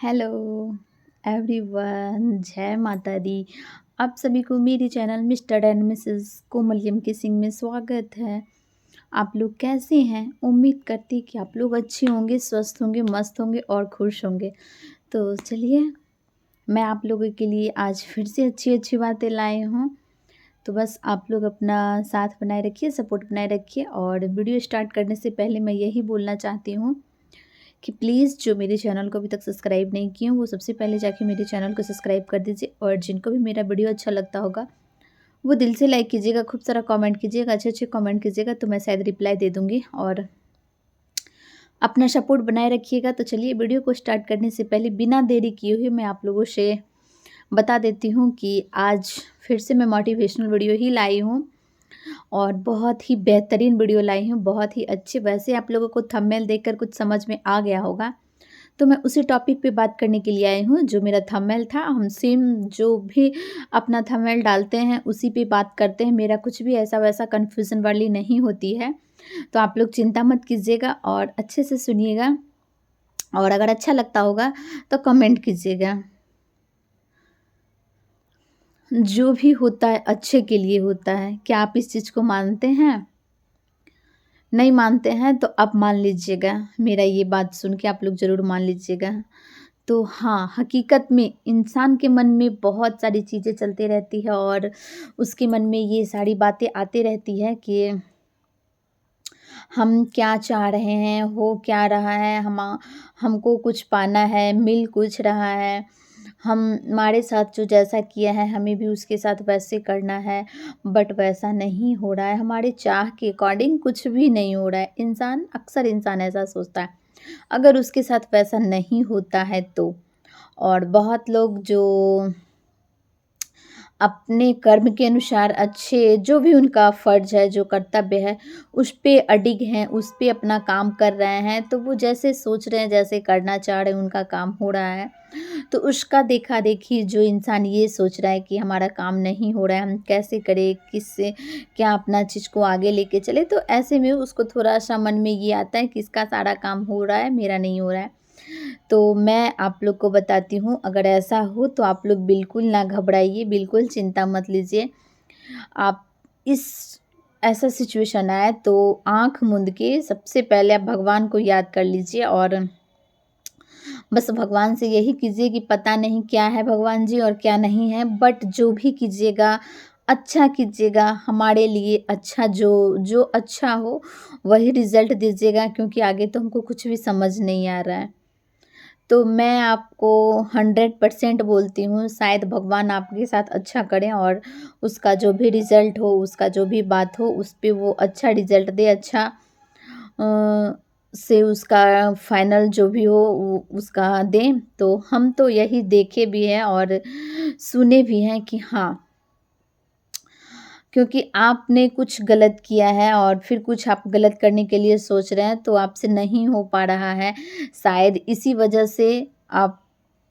Hello everyone, जय माता दी। आप सभी को मेरे चैनल मिस्टर एंड मिसेस कोमलियम के सिंह में स्वागत है। आप लोग कैसे हैं? उम्मीद करती कि आप लोग अच्छे होंगे, स्वस्थ होंगे, मस्त होंगे और खुश होंगे। तो चलिए, मैं आप लोगों के लिए आज फिर से अच्छी अच्छी बातें लाई हूँ। तो बस आप लोग अपना साथ बनाए रखिए, सपोर्ट बनाए रखिए। और वीडियो स्टार्ट करने से पहले मैं यही बोलना चाहती हूँ कि प्लीज़ जो मेरे चैनल को अभी तक सब्सक्राइब नहीं किए हैं वो सबसे पहले जाके मेरे चैनल को सब्सक्राइब कर दीजिए। और जिनको भी मेरा वीडियो अच्छा लगता होगा वो दिल से लाइक कीजिएगा, खूब सारा कमेंट कीजिएगा, अच्छे अच्छे कमेंट कीजिएगा, तो मैं शायद रिप्लाई दे दूँगी। और अपना सपोर्ट बनाए रखिएगा। तो चलिए, वीडियो को स्टार्ट करने से पहले बिना देरी किए हुए मैं आप लोगों से बता देती हूँ कि आज फिर से मैं मोटिवेशनल वीडियो ही लाई हूँ और बहुत ही बेहतरीन वीडियो लाई हूँ, बहुत ही अच्छे। वैसे आप लोगों को थंबनेल देखकर कुछ समझ में आ गया होगा, तो मैं उसी टॉपिक पे बात करने के लिए आई हूँ जो मेरा थंबनेल था। हम सेम जो भी अपना थंबनेल डालते हैं उसी पे बात करते हैं। मेरा कुछ भी ऐसा वैसा कन्फ्यूज़न वाली नहीं होती है। तो आप लोग चिंता मत कीजिएगा और अच्छे से सुनिएगा। और अगर अच्छा लगता होगा तो कमेंट कीजिएगा। जो भी होता है अच्छे के लिए होता है। क्या आप इस चीज़ को मानते हैं? नहीं मानते हैं तो आप मान लीजिएगा। मेरा ये बात सुन के आप लोग ज़रूर मान लीजिएगा। तो हाँ, हकीकत में इंसान के मन में बहुत सारी चीज़ें चलती रहती है और उसके मन में ये सारी बातें आती रहती है कि हम क्या चाह रहे हैं, हो क्या रहा है, हमको कुछ पाना है, मिल कुछ रहा है। हमारे साथ जो जैसा किया है हमें भी उसके साथ वैसे करना है, बट वैसा नहीं हो रहा है। हमारे चाह के अकॉर्डिंग कुछ भी नहीं हो रहा है। अक्सर इंसान ऐसा सोचता है, अगर उसके साथ वैसा नहीं होता है तो। और बहुत लोग जो अपने कर्म के अनुसार अच्छे जो भी उनका फ़र्ज़ है, जो कर्तव्य है, उस पे अडिग हैं, उस पे अपना काम कर रहे हैं, तो वो जैसे सोच रहे हैं, जैसे करना चाह रहे हैं, उनका काम हो रहा है। तो उसका देखा-देखी जो इंसान ये सोच रहा है कि हमारा काम नहीं हो रहा है, हम कैसे करें, किससे क्या अपना चीज़ को आगे लेके चलें, तो ऐसे में उसको थोड़ा-सा मन में ये आता है कि इसका सारा काम हो रहा है, मेरा नहीं हो रहा है। तो मैं आप लोग को बताती हूँ, अगर ऐसा हो तो आप लोग बिल्कुल ना घबराइए, बिल्कुल चिंता मत लीजिए। आप इस ऐसा सिचुएशन आए तो आँख मूंद के सबसे पहले आप भगवान को याद कर लीजिए और बस भगवान से यही कीजिए कि पता नहीं क्या है भगवान जी और क्या नहीं है, बट जो भी कीजिएगा, अच्छा कीजिएगा, हमारे लिए अच्छा, जो जो अच्छा हो वही रिज़ल्ट दीजिएगा, क्योंकि आगे तो हमको कुछ भी समझ नहीं आ रहा है। तो मैं आपको 100% बोलती हूँ, शायद भगवान आपके साथ अच्छा करें और उसका जो भी रिज़ल्ट हो, उसका जो भी बात हो, उस पे वो अच्छा रिज़ल्ट दे, अच्छा से उसका फाइनल जो भी हो वो उसका दें। तो हम तो यही देखे भी हैं और सुने भी हैं कि हाँ, क्योंकि आपने कुछ गलत किया है और फिर कुछ आप गलत करने के लिए सोच रहे हैं, तो आपसे नहीं हो पा रहा है। शायद इसी वजह से आप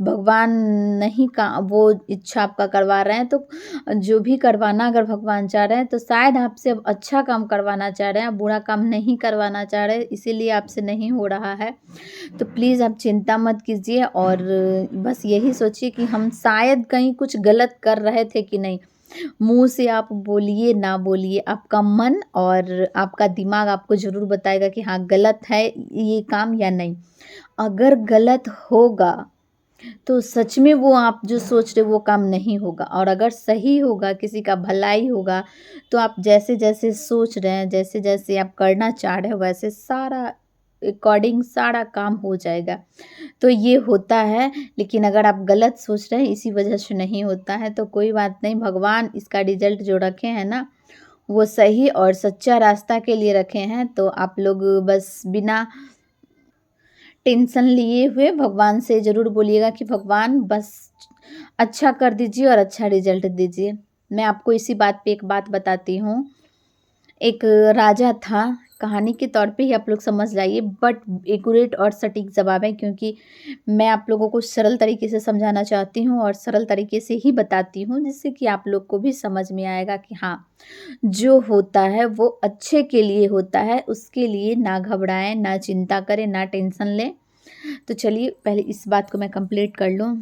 भगवान नहीं का वो इच्छा आपका करवा रहे हैं, तो जो भी करवाना अगर भगवान चाह रहे हैं, तो शायद आपसे अब अच्छा काम करवाना चाह रहे हैं, बुरा काम नहीं करवाना चाह रहे हैं, इसीलिए आपसे नहीं हो रहा है। तो प्लीज़ आप चिंता मत कीजिए और बस यही सोचिए कि हम शायद कहीं कुछ गलत कर रहे थे कि नहीं। मुँह से आप बोलिए, ना बोलिए, आपका मन और आपका दिमाग आपको ज़रूर बताएगा कि हाँ, गलत है ये काम या नहीं। अगर गलत होगा, तो सच में वो आप जो सोच रहे हो वो काम नहीं होगा, और अगर सही होगा, किसी का भलाई होगा, तो आप जैसे-जैसे सोच रहे हैं, जैसे-जैसे आप करना चाह रहे हो, वैसे सारा अकॉर्डिंग सारा काम हो जाएगा। तो ये होता है, लेकिन अगर आप गलत सोच रहे हैं इसी वजह से नहीं होता है, तो कोई बात नहीं, भगवान इसका रिज़ल्ट जो रखे हैं ना, वो सही और सच्चा रास्ता के लिए रखे हैं। तो आप लोग बस बिना टेंशन लिए हुए भगवान से ज़रूर बोलिएगा कि भगवान बस अच्छा कर दीजिए और अच्छा रिज़ल्ट दीजिए। मैं आपको इसी बात पे एक बात बताती हूँ। एक राजा था, कहानी के तौर पे ही आप लोग समझ जाइए, बट एक्यूरेट और सटीक जवाब है, क्योंकि मैं आप लोगों को सरल तरीके से समझाना चाहती हूँ और सरल तरीके से ही बताती हूँ, जिससे कि आप लोग को भी समझ में आएगा कि हाँ, जो होता है वो अच्छे के लिए होता है, उसके लिए ना घबराएं, ना चिंता करें, ना टेंशन लें। तो चलिए पहले इस बात को मैं कंप्लीट कर लूँ।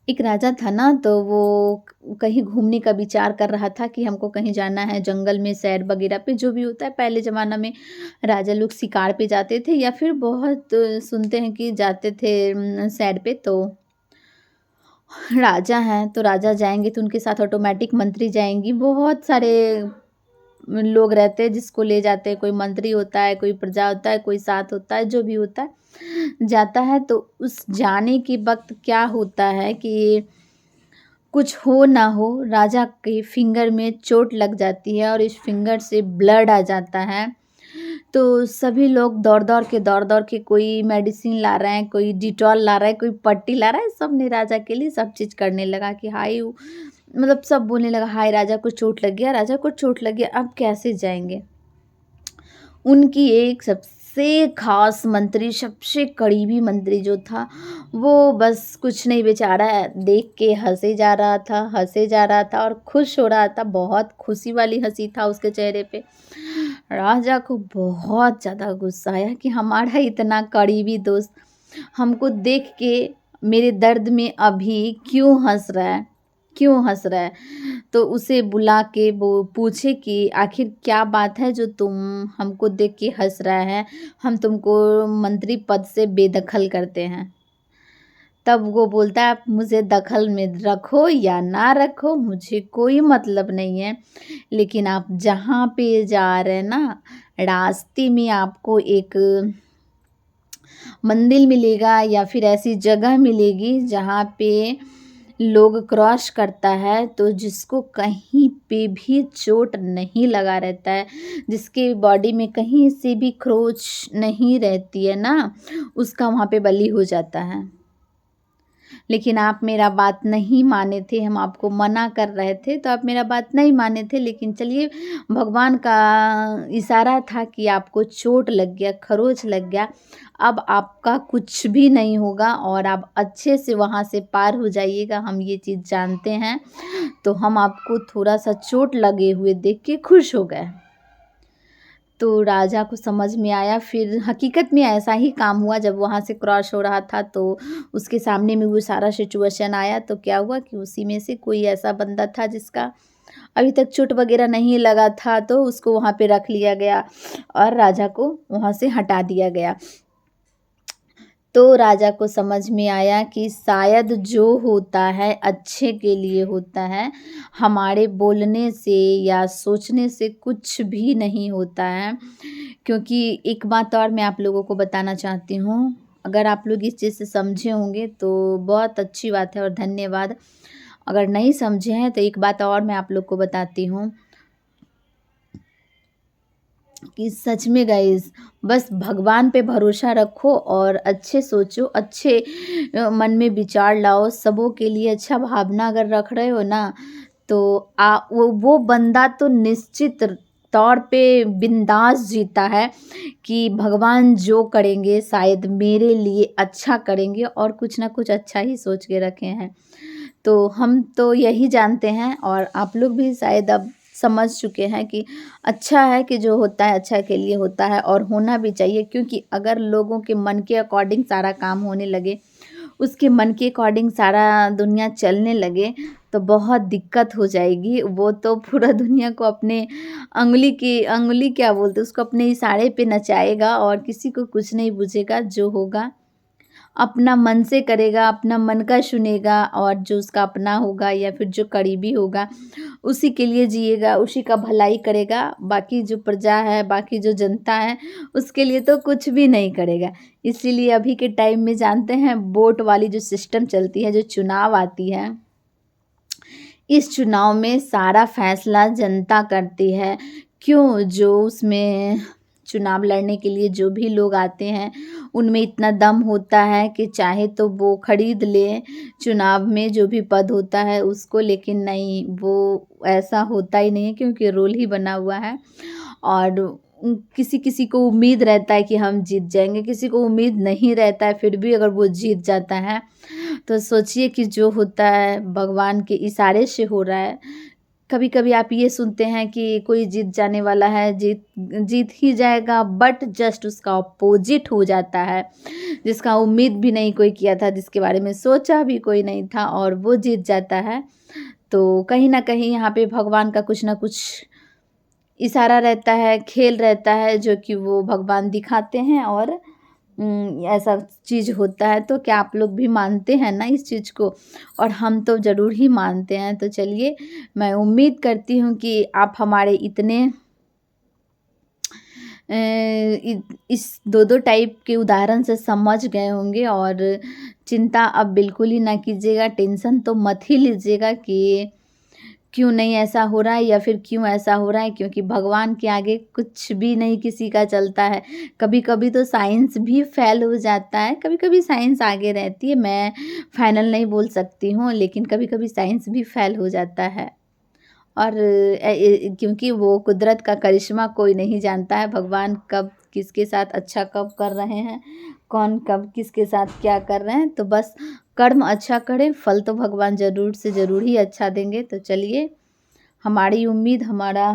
एक राजा था ना, तो वो कहीं घूमने का विचार कर रहा था कि हमको कहीं जाना है जंगल में, सैर वगैरह पे, जो भी होता है। पहले ज़माना में राजा लोग शिकार पे जाते थे या फिर बहुत सुनते हैं कि जाते थे सैर पे। तो राजा हैं तो राजा जाएँगे तो उनके साथ ऑटोमेटिक मंत्री जाएँगी। बहुत सारे लोग रहते हैं जिसको ले जाते हैं, कोई मंत्री होता है, कोई प्रजा होता है, कोई साथ होता है, जो भी होता है जाता है। तो उस जाने के वक़्त क्या होता है कि कुछ हो ना हो, राजा के फिंगर में चोट लग जाती है और इस फिंगर से ब्लड आ जाता है। तो सभी लोग दौड़-दौड़ के कोई मेडिसिन ला रहे हैं, कोई डिटॉल ला रहा है, कोई पट्टी ला रहा है, सबने राजा के लिए सब चीज़ करने लगा कि हाय, मतलब सब बोलने लगा, हाय राजा को चोट लग गया, राजा को चोट लग गया, अब कैसे जाएँगे? उनकी एक सबसे ख़ास मंत्री, सबसे करीबी मंत्री जो था, वो बस कुछ नहीं, बेचारा देख के हँसे जा रहा था और खुश हो रहा था। बहुत खुशी वाली हँसी था उसके चेहरे पे। राजा को बहुत ज़्यादा गुस्सा आया कि हमारा इतना करीबी दोस्त हमको देख के मेरे दर्द में अभी क्यों हँस रहा है, क्यों हँस रहा है? तो उसे बुला के वो पूछे कि आखिर क्या बात है जो तुम हमको देख के हँस रहा है? हम तुमको मंत्री पद से बेदखल करते हैं। तब वो बोलता है, आप मुझे दखल में रखो या ना रखो, मुझे कोई मतलब नहीं है। लेकिन आप जहाँ पे जा रहे हैं ना, रास्ते में आपको एक मंदिर मिलेगा या फिर ऐसी जगह मिलेगी जहाँ पे लोग क्रॉस करता है, तो जिसको कहीं पे भी चोट नहीं लगा रहता है, जिसके बॉडी में कहीं से भी खरोंच नहीं रहती है ना, उसका वहाँ पे बलि हो जाता है। लेकिन आप मेरा बात नहीं माने थे, हम आपको मना कर रहे थे, तो आप मेरा बात नहीं माने थे। लेकिन चलिए, भगवान का इशारा था कि आपको चोट लग गया, खरोंच लग गया, अब आपका कुछ भी नहीं होगा और आप अच्छे से वहाँ से पार हो जाइएगा, हम ये चीज़ जानते हैं। तो हम आपको थोड़ा-सा चोट लगे हुए देख के खुश हो गए। तो राजा को समझ में आया। फिर हकीकत में ऐसा ही काम हुआ, जब वहाँ से क्रॉस हो रहा था तो उसके सामने में वो सारा सिचुएशन आया। तो क्या हुआ कि उसी में से कोई ऐसा बंदा था जिसका अभी तक चोट वगैरह नहीं लगा था, तो उसको वहाँ पे रख लिया गया और राजा को वहाँ से हटा दिया गया। तो राजा को समझ में आया कि शायद जो होता है अच्छे के लिए होता है, हमारे बोलने से या सोचने से कुछ भी नहीं होता है। क्योंकि एक बात और मैं आप लोगों को बताना चाहती हूँ, अगर आप लोग इस चीज़ से समझे होंगे तो बहुत अच्छी बात है और धन्यवाद। अगर नहीं समझे हैं तो एक बात और मैं आप लोग को बताती हूँ कि सच में गाइस, बस भगवान पे भरोसा रखो और अच्छे सोचो, अच्छे मन में विचार लाओ, सबों के लिए अच्छा भावना अगर रख रहे हो ना, तो वो बंदा तो निश्चित तौर पे बिंदास जीता है कि भगवान जो करेंगे शायद मेरे लिए अच्छा करेंगे और कुछ ना कुछ अच्छा ही सोच के रखे हैं। तो हम तो यही जानते हैं और आप लोग भी शायद अब समझ चुके हैं कि अच्छा है कि जो होता है अच्छा के लिए होता है और होना भी चाहिए। क्योंकि अगर लोगों के मन के अकॉर्डिंग सारा काम होने लगे, उसके मन के अकॉर्डिंग सारा दुनिया चलने लगे, तो बहुत दिक्कत हो जाएगी। वो तो पूरा दुनिया को अपने अंगुली क्या बोलते हैं उसको, अपने इशारे पे नचाएगा और किसी को कुछ नहीं पूछेगा। जो होगा अपना मन से करेगा, अपना मन का सुनेगा और जो उसका अपना होगा या फिर जो करीबी होगा उसी के लिए जिएगा, उसी का भलाई करेगा। बाकी जो प्रजा है, बाकी जो जनता है, उसके लिए तो कुछ भी नहीं करेगा। इसीलिए अभी के टाइम में जानते हैं, वोट वाली जो सिस्टम चलती है, जो चुनाव आती है, इस चुनाव में सारा फैसला जनता करती है। क्यों? जो उसमें चुनाव लड़ने के लिए जो भी लोग आते हैं, उनमें इतना दम होता है कि चाहे तो वो खरीद लें चुनाव में जो भी पद होता है उसको। लेकिन नहीं, वो ऐसा होता ही नहीं है, क्योंकि रूल ही बना हुआ है। और किसी-किसी को उम्मीद रहता है कि हम जीत जाएँगे, किसी को उम्मीद नहीं रहता है, फिर भी अगर वो जीत जाता है, तो सोचिए कि जो होता है भगवान के इशारे से हो रहा है। कभी-कभी आप ये सुनते हैं कि कोई जीत जाने वाला है, जीत जीत ही जाएगा, बट जस्ट उसका अपोज़िट हो जाता है। जिसका उम्मीद भी नहीं कोई किया था, जिसके बारे में सोचा भी कोई नहीं था और वो जीत जाता है। तो कहीं न कहीं यहाँ पे भगवान का कुछ न कुछ इशारा रहता है, खेल रहता है, जो कि वो भगवान दिखाते हैं और ऐसा चीज़ होता है। तो क्या आप लोग भी मानते हैं ना इस चीज़ को? और हम तो ज़रूर ही मानते हैं। तो चलिए, मैं उम्मीद करती हूँ कि आप हमारे इतने इस 2-2 टाइप के उदाहरण से समझ गए होंगे और चिंता अब बिल्कुल ही ना कीजिएगा, टेंशन तो मत ही लीजिएगा कि क्यों नहीं ऐसा हो रहा है या फिर क्यों ऐसा हो रहा है, क्योंकि भगवान के आगे कुछ भी नहीं किसी का चलता है। कभी-कभी तो साइंस भी फेल हो जाता है, कभी-कभी साइंस आगे रहती है, मैं फाइनल नहीं बोल सकती हूँ, लेकिन कभी-कभी साइंस भी फेल हो जाता है। और क्योंकि वो कुदरत का करिश्मा कोई नहीं जानता है, भगवान कब किसके साथ अच्छा कब कर रहे हैं, कौन कब किसके साथ क्या कर रहे हैं। तो बस कर्म अच्छा करें, फल तो भगवान ज़रूर से ज़रूर ही अच्छा देंगे। तो चलिए, हमारी उम्मीद, हमारा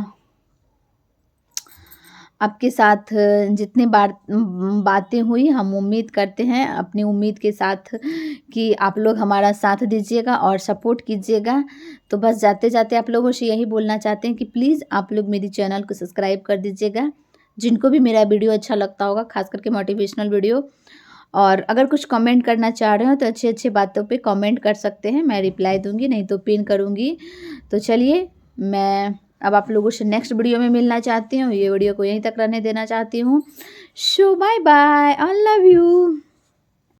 आपके साथ जितनी बार बातें हुई, हम उम्मीद करते हैं अपनी उम्मीद के साथ कि आप लोग हमारा साथ दीजिएगा और सपोर्ट कीजिएगा। तो बस जाते-जाते आप लोगों से यही बोलना चाहते हैं कि प्लीज़ आप लोग मेरी चैनल को सब्सक्राइब कर दीजिएगा। जिनको भी मेरा वीडियो अच्छा लगता होगा, ख़ास करके मोटिवेशनल वीडियो, और अगर कुछ कमेंट करना चाह रहे हो तो अच्छी-अच्छी बातों पे कमेंट कर सकते हैं, मैं रिप्लाई दूँगी, नहीं तो पिन करूँगी। तो चलिए, मैं अब आप लोगों से नेक्स्ट वीडियो में मिलना चाहती हूँ, ये वीडियो को यहीं तक रहने देना चाहती हूँ। So bye bye, I love you.